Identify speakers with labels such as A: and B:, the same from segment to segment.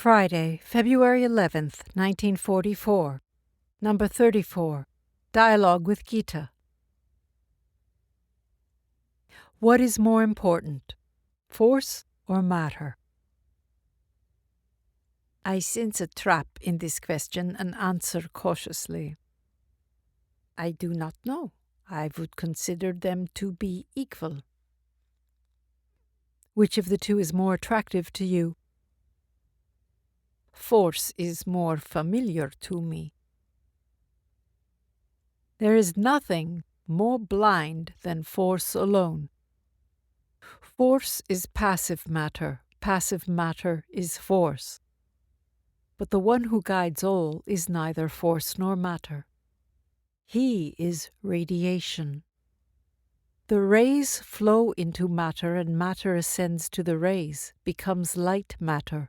A: Friday, February 11th, 1944. Number 34. Dialogue with Gitta. What is more important, force or matter? I sense a trap in this question and answer cautiously. I do not know. I would consider them to be equal. Which of the two is more attractive to you? Force is more familiar to me. There is nothing more blind than force alone. Force is passive matter is force. But the one who guides all is neither force nor matter. He is radiation. The rays flow into matter and matter ascends to the rays, becomes light matter.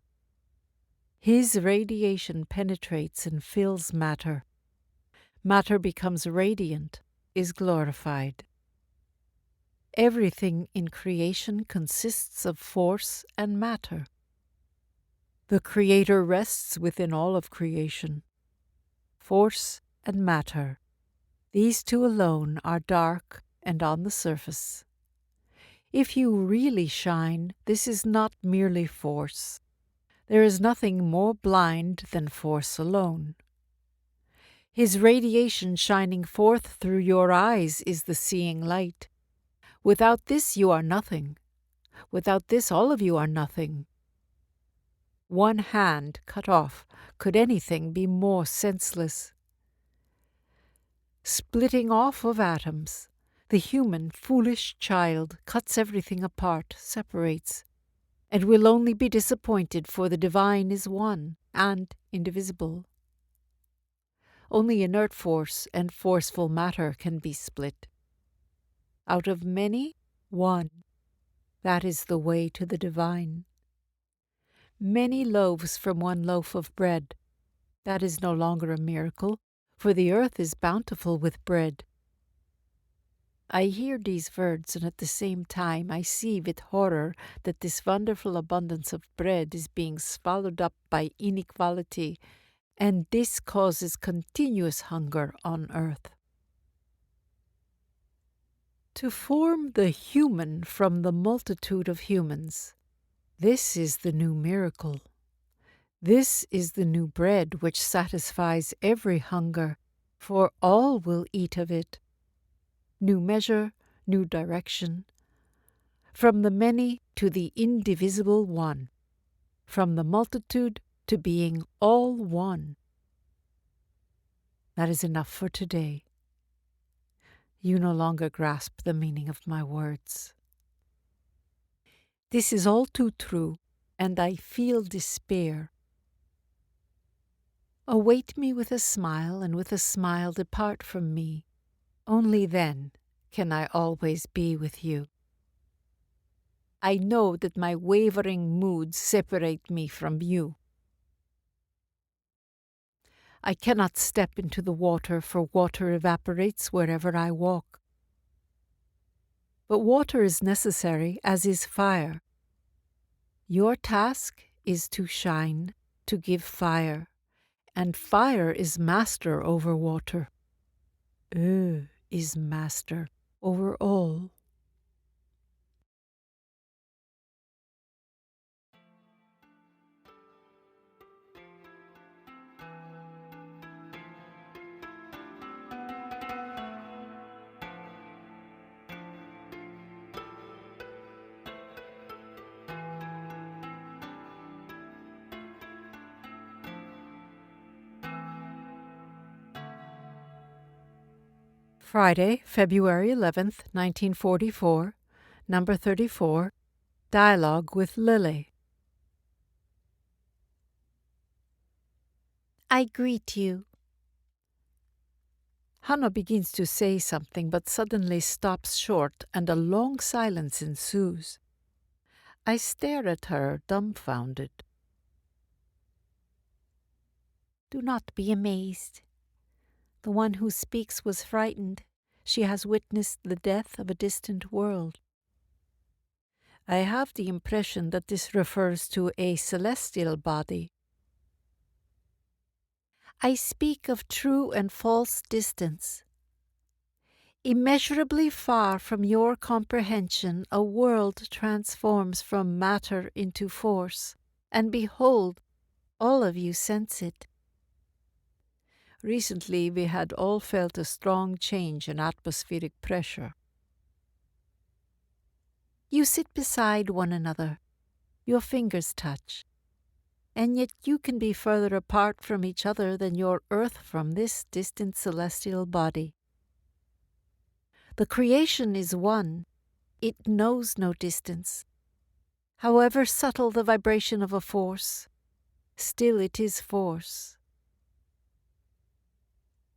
A: His radiation penetrates and fills matter. Matter becomes radiant, is glorified. Everything in creation consists of force and matter. The Creator rests within all of creation. Force and matter, these two alone are dark and on the surface. If you really shine, this is not merely force. There is nothing more blind than force alone. His radiation shining forth through your eyes is the seeing light. Without this you are nothing. Without this all of you are nothing. One hand cut off, could anything be more senseless? Splitting off of atoms, the human, foolish child cuts everything apart, separates, and will only be disappointed, for the divine is one and indivisible. Only inert force and forceful matter can be split. Out of many, one. That is the way to the divine. Many loaves from one loaf of bread. That is no longer a miracle, for the earth is bountiful with bread. I hear these words, and at the same time I see with horror that this wonderful abundance of bread is being swallowed up by inequality, and this causes continuous hunger on earth. To form the human from the multitude of humans, this is the new miracle. This is the new bread which satisfies every hunger, for all will eat of it. New measure, new direction. From the many to the indivisible one. From the multitude to being all one. That is enough for today. You no longer grasp the meaning of my words. This is all too true, and I feel despair. Await me with a smile, and with a smile depart from me. Only then can I always be with you. I know that my wavering moods separate me from you. I cannot step into the water, for water evaporates wherever I walk. But water is necessary, as is fire. Your task is to shine, to give fire, and fire is master over water. Is master over all. Friday, February 11th, 1944, number 34, Dialogue with Lily.
B: I greet you.
A: Hanna begins to say something, but suddenly stops short, and a long silence ensues. I stare at her, dumbfounded.
B: Do not be amazed. The one who speaks was frightened. She has witnessed the death of a distant world.
A: I have the impression that this refers to a celestial body, I speak of true and false distance. Immeasurably far from your comprehension, a world transforms from matter into force, and behold, all of you sense it. Recently, we had all felt a strong change in atmospheric pressure. You sit beside one another, your fingers touch, and yet you can be further apart from each other than your earth from this distant celestial body. The creation is one. It knows no distance. However subtle the vibration of a force, still it is force.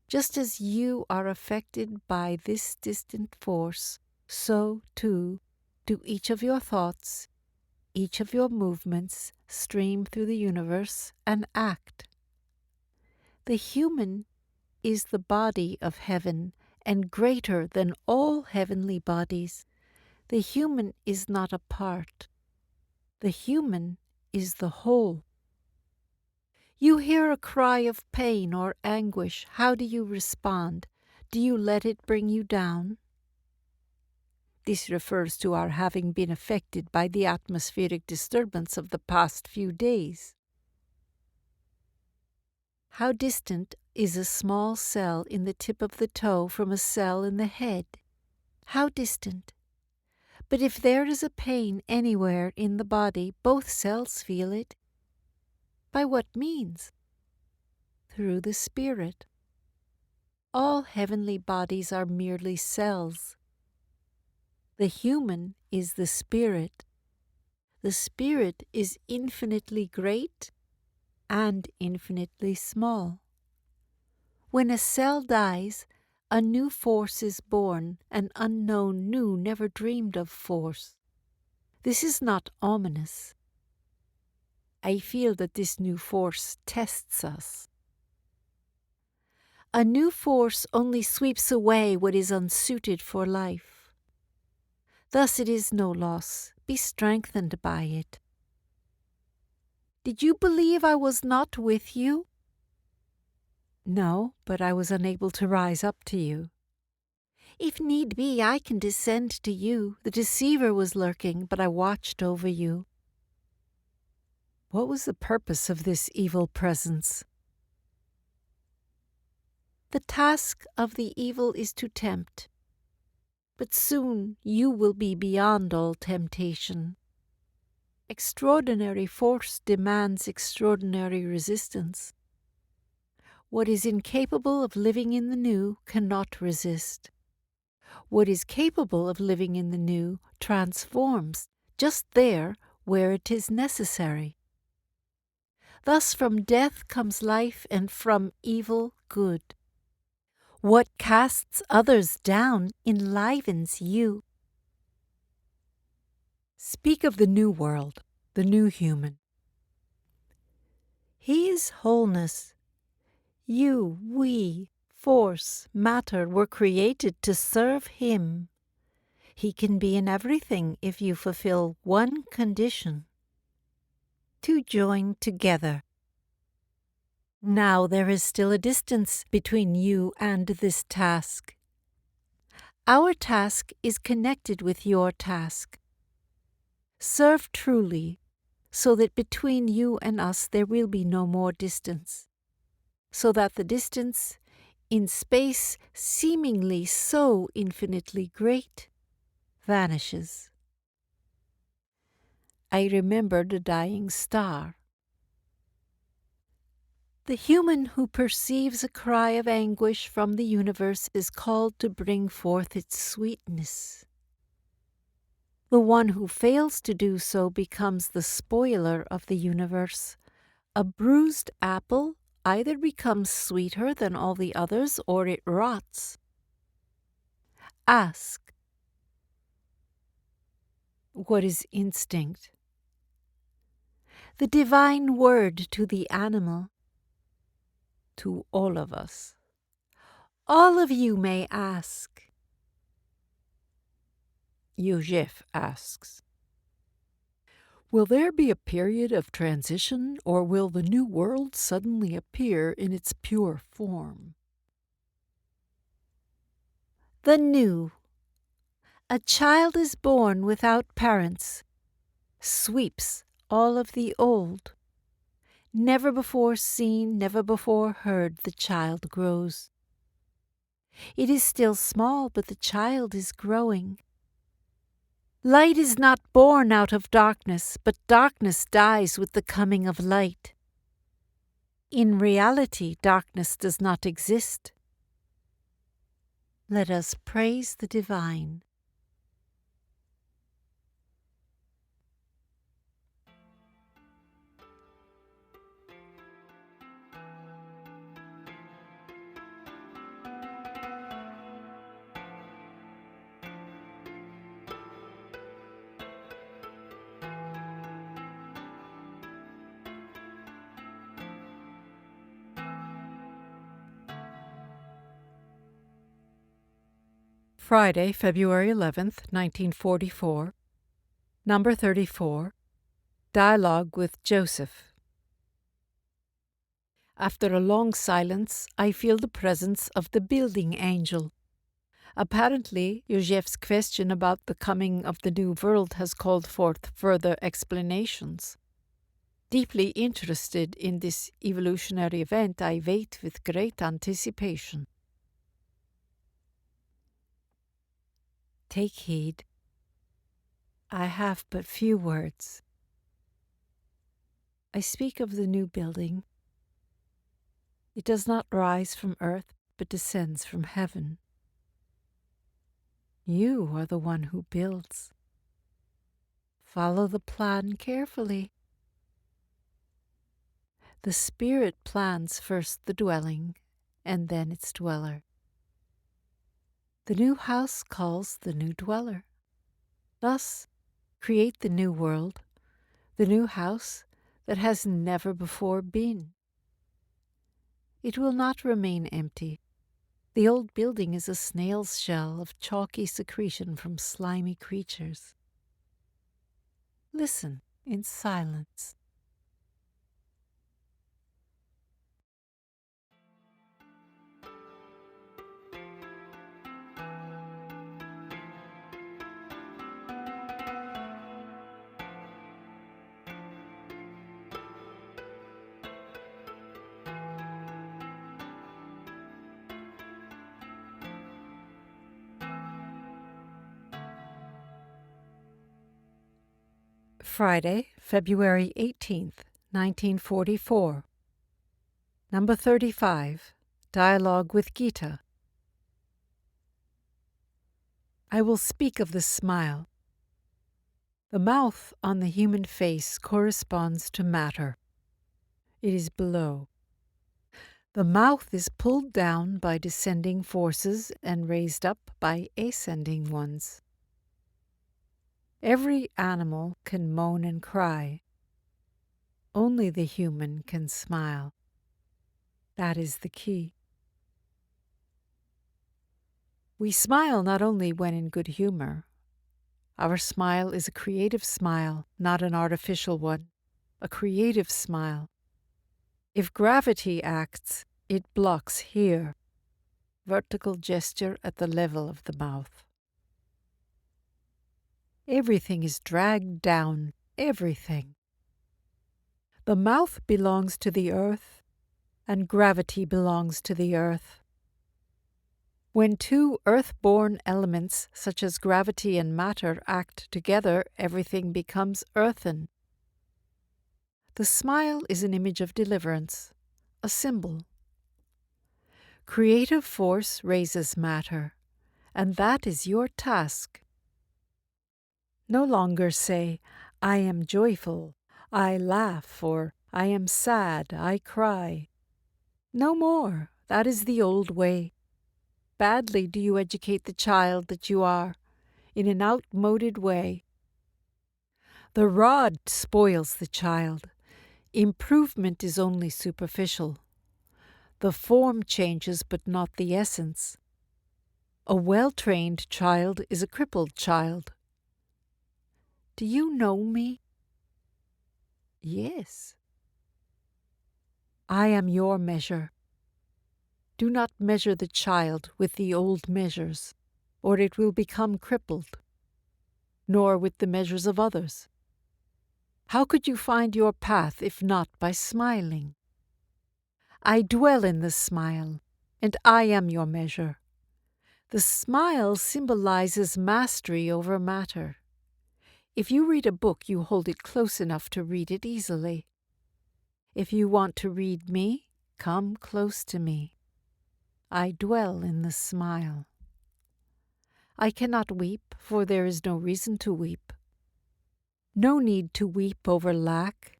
A: Just as you are affected by this distant force, so, too, do each of your thoughts, each of your movements stream through the universe and act. The human is the body of heaven and greater than all heavenly bodies. The human is not a part. The human is the whole. You hear a cry of pain or anguish. How do you respond? Do you let it bring you down? This refers to our having been affected by the atmospheric disturbance of the past few days. How distant is a small cell in the tip of the toe from a cell in the head? How distant? But if there is a pain anywhere in the body, both cells feel it. By what means? Through the spirit. All heavenly bodies are merely cells. The human is the spirit. The spirit is infinitely great and infinitely small. When a cell dies, a new force is born, an unknown, new, never dreamed of force. This is not ominous. I feel that this new force tests us. A new force only sweeps away what is unsuited for life. Thus it is no loss. Be strengthened by it. Did you believe I was not with you? No, but I was unable to rise up to you. If need be, I can descend to you. The deceiver was lurking, but I watched over you. What was the purpose of this evil presence? The task of the evil is to tempt, but soon you will be beyond all temptation. Extraordinary force demands extraordinary resistance. What is incapable of living in the new cannot resist. What is capable of living in the new transforms, just there where it is necessary. Thus from death comes life, and from evil good. What casts others down enlivens you. Speak of the new world, the new human. He is wholeness. You, we, force, matter were created to serve him. He can be in everything if you fulfill one condition: to join together. Now there is still a distance between you and this task. Our task is connected with your task. Serve truly, so that between you and us there will be no more distance, so that the distance, in space seemingly so infinitely great, vanishes. I remembered a dying star. The human who perceives a cry of anguish from the universe is called to bring forth its sweetness. The one who fails to do so becomes the spoiler of the universe. A bruised apple either becomes sweeter than all the others or it rots. Ask, what is instinct? The divine word to the animal, to all of us. All of you may ask. Yosef asks, Will there be a period of transition, or will the new world suddenly appear in its pure form?
B: The new. A child is born without parents, sweeps all of the old. Never before seen, never before heard, the child grows. It is still small, but the child is growing. Light is not born out of darkness, but darkness dies with the coming of light. In reality, darkness does not exist. Let us praise the divine.
A: Friday, February 11th, 1944. Number 34. Dialogue with Joseph. After a long silence, I feel the presence of the building angel. Apparently, Józef's question about the coming of the new world has called forth further explanations. Deeply interested in this evolutionary event, I wait with great anticipation. Take heed. I have but few words. I speak of the new building. It does not rise from earth, but descends from heaven. You are the one who builds. Follow the plan carefully. The Spirit plans first the dwelling, and then its dweller. The new house calls the new dweller. Thus, create the new world, the new house that has never before been. It will not remain empty. The old building is a snail's shell of chalky secretion from slimy creatures. Listen in silence. Friday, February 18th, 1944. Number 35. Dialogue with Gitta. I will speak of the smile. The mouth on the human face corresponds to matter. It is below. The mouth is pulled down by descending forces and raised up by ascending ones. Every animal can moan and cry. Only the human can smile. That is the key. We smile not only when in good humor. Our smile is a creative smile, not an artificial one, a creative smile. If gravity acts, it blocks here. Vertical gesture at the level of the mouth. Everything is dragged down, everything. The mouth belongs to the earth, and gravity belongs to the earth. When two earth-born elements, such as gravity and matter, act together, everything becomes earthen. The smile is an image of deliverance, a symbol. Creative force raises matter, and that is your task. No longer say, I am joyful, I laugh, or I am sad, I cry. No more, that is the old way. Badly do you educate the child that you are, in an outmoded way. The rod spoils the child. Improvement is only superficial. The form changes, but not the essence. A well-trained child is a crippled child. Do you know me? Yes. I am your measure. Do not measure the child with the old measures, or it will become crippled, nor with the measures of others. How could you find your path if not by smiling? I dwell in the smile, and I am your measure. The smile symbolizes mastery over matter. If you read a book, you hold it close enough to read it easily. If you want to read me, come close to me. I dwell in the smile. I cannot weep, for there is no reason to weep. No need to weep over lack.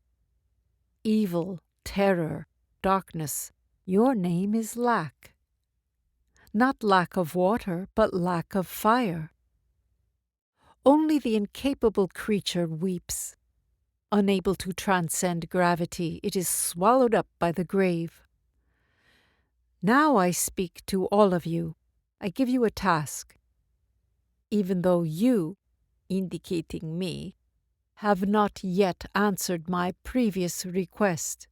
A: Evil, terror, darkness, your name is lack. Not lack of water, but lack of fire. Only the incapable creature weeps. Unable to transcend gravity, it is swallowed up by the grave. Now I speak to all of you. I give you a task. Even though you, indicating me, have not yet answered my previous request.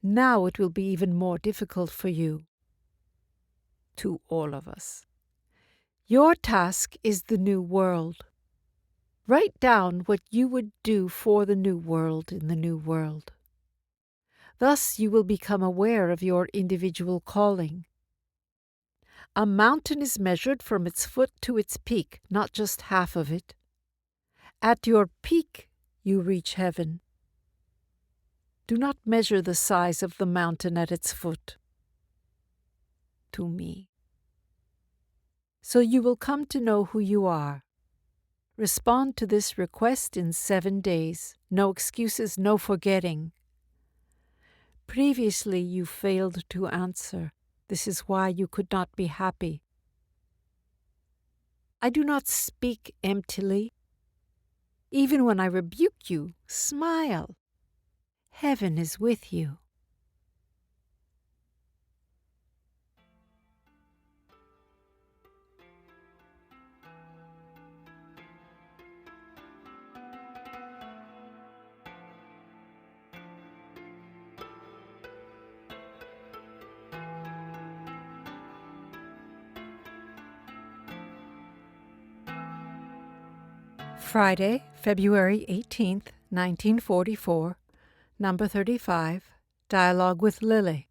A: Now it will be even more difficult for you. To all of us. Your task is the new world. Write down what you would do for the new world in the new world. Thus you will become aware of your individual calling. A mountain is measured from its foot to its peak, not just half of it. At your peak, you reach heaven. Do not measure the size of the mountain at its foot. To me. So you will come to know who you are. Respond to this request in 7 days. No excuses, no forgetting. Previously you failed to answer. This is why you could not be happy. I do not speak emptily. Even when I rebuke you, smile. Heaven is with you. Friday, February 18th, 1944, number 35, Dialogue with Lily.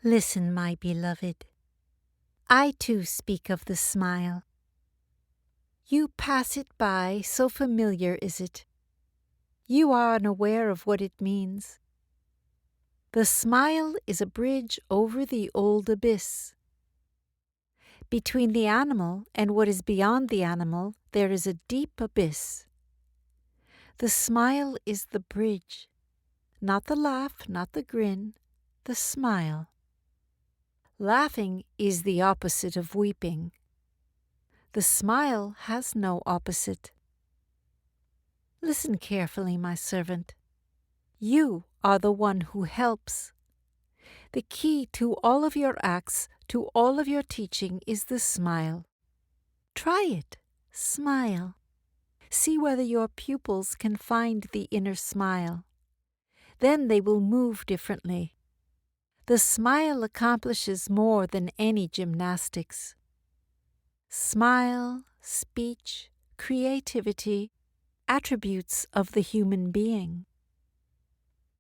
B: Listen, my beloved. I too speak of the smile. You pass it by, so familiar is it. You are unaware of what it means. The smile is a bridge over the old abyss. Between the animal and what is beyond the animal, there is a deep abyss. The smile is the bridge, not the laugh, not the grin, the smile. Laughing is the opposite of weeping. The smile has no opposite. Listen carefully, my servant. You are the one who helps. The key to all of your acts, to all of your teaching, is the smile. Try it. Smile. See whether your pupils can find the inner smile. Then they will move differently. The smile accomplishes more than any gymnastics. Smile, speech, creativity, attributes of the human being.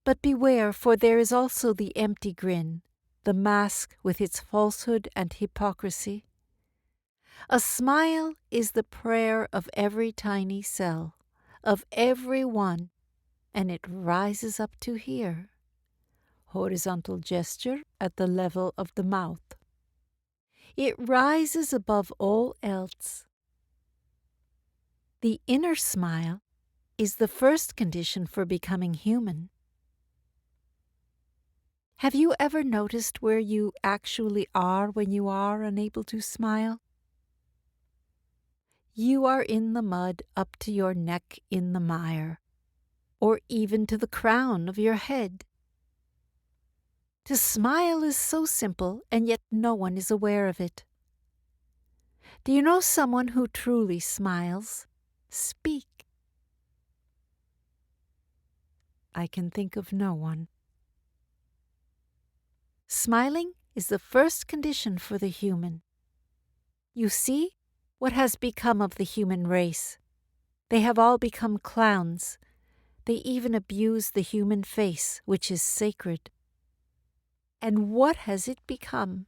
B: But beware, for there is also the empty grin, the mask with its falsehood and hypocrisy. A smile is the prayer of every tiny cell, of every one, and it rises up to here. Horizontal gesture at the level of the mouth. It rises above all else. The inner smile is the first condition for becoming human. Have you ever noticed where you actually are when you are unable to smile? You are in the mud up to your neck in the mire, or even to the crown of your head. To smile is so simple, and yet no one is aware of it. Do you know someone who truly smiles? Speak.
A: I can think of no one. Smiling is the first condition for the human. You see what has become of the human race. They have all become clowns. They even abuse the human face, which is sacred. And what has it become?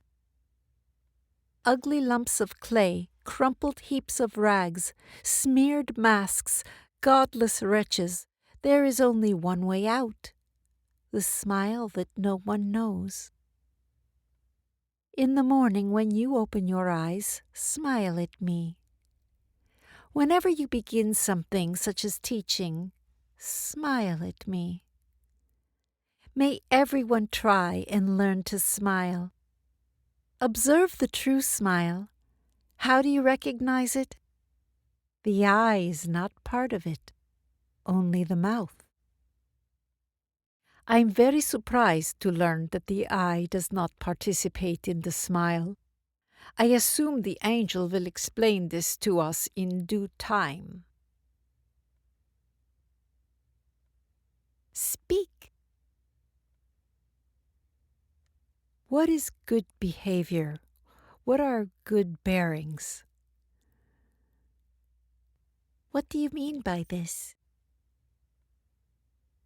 A: Ugly lumps of clay, crumpled heaps of rags, smeared masks, godless wretches. There is only one way out, the smile that no one knows. In the morning when you open your eyes, smile at me. Whenever you begin something such as teaching, smile at me. May everyone try and learn to smile. Observe the true smile. How do you recognize it? The eye is not part of it, only the mouth. I am very surprised to learn that the eye does not participate in the smile. I assume the angel will explain this to us in due time. Speak. What is good behavior? What are good bearings? What do you mean by this?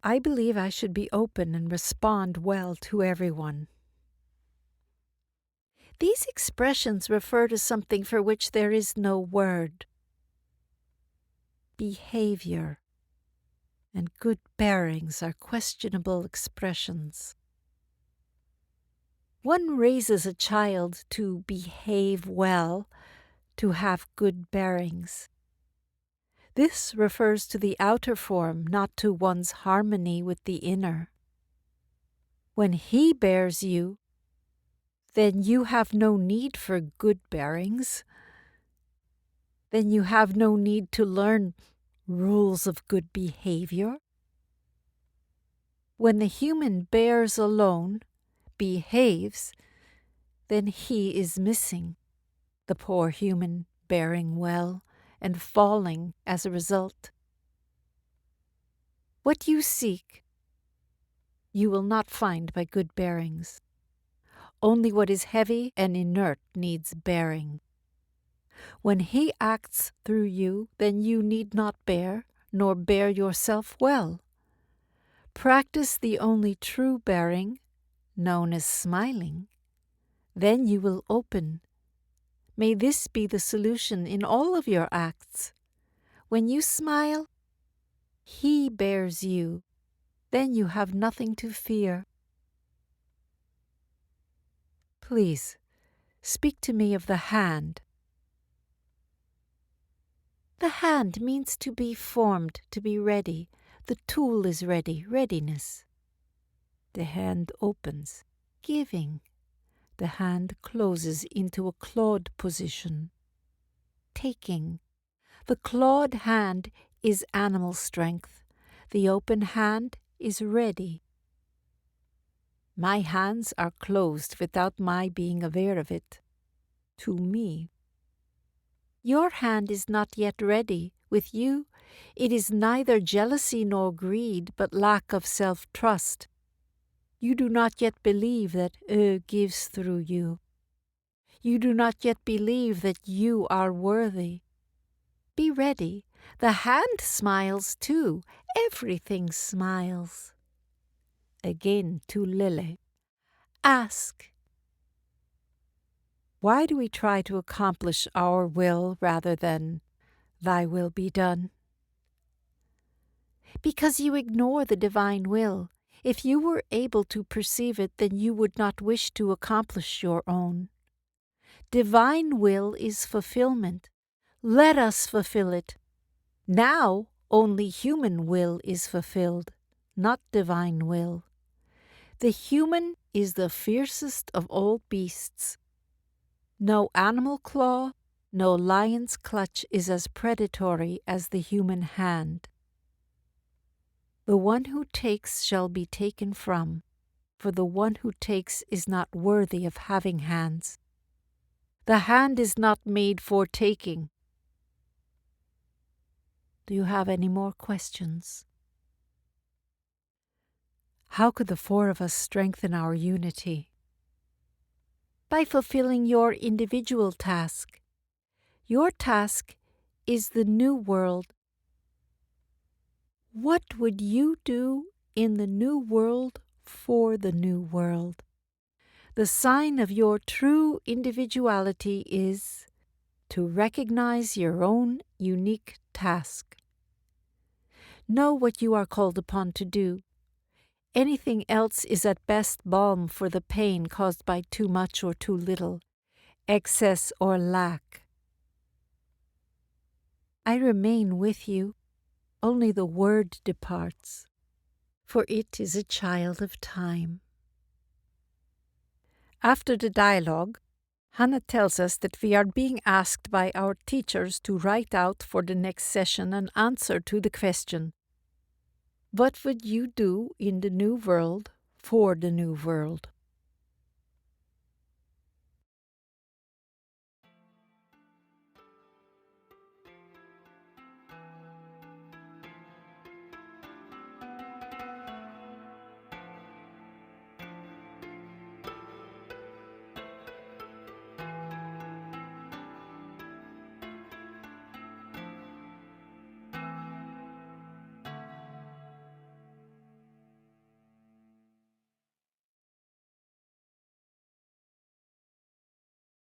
A: I believe I should be open and respond well to everyone. These expressions refer to something for which there is no word. Behavior and good bearings are questionable expressions. One raises a child to behave well, to have good bearings. This refers to the outer form, not to one's harmony with the inner. When he bears you, then you have no need for good bearings. Then you have no need to learn rules of good behavior. When the human bears alone, behaves, then he is missing, the poor human bearing well and falling as a result. What you seek, you will not find by good bearings. Only what is heavy and inert needs bearing. When he acts through you, then you need not bear, nor bear yourself well. Practice the only true bearing, known as smiling. Then you will open. May this be the solution in all of your acts. When you smile, he bears you. Then you have nothing to fear. Please, speak to me of the hand. The hand means to be formed, to be ready. The tool is ready, readiness. The hand opens, giving. The hand closes into a clawed position, taking. The clawed hand is animal strength. The open hand is ready. My hands are closed without my being aware of it. To me. Your hand is not yet ready. With you, it is neither jealousy nor greed, but lack of self-trust. You do not yet believe that gives through you. You do not yet believe that you are worthy. Be ready. The hand smiles too. Everything smiles. Again to Lily. Ask. Why do we try to accomplish our will rather than thy will be done? Because you ignore the divine will. If you were able to perceive it, then you would not wish to accomplish your own. Divine will is fulfillment. Let us fulfill it. Now only human will is fulfilled, not divine will. The human is the fiercest of all beasts. No animal claw, no lion's clutch is as predatory as the human hand. The one who takes shall be taken from, for the one who takes is not worthy of having hands. The hand is not made for taking. Do you have any more questions? How could the four of us strengthen our unity?
B: By fulfilling your individual task. Your task is the new world. What would you do in the new world for the new world? The sign of your true individuality is to recognize your own unique task. Know what you are called upon to do. Anything else is at best balm for the pain caused by too much or too little, excess or lack. I remain with you, only the word departs, for it is a child of time.
A: After the dialogue, Hanna tells us that we are being asked by our teachers to write out for the next session an answer to the question, what would you do in the new world for the new world?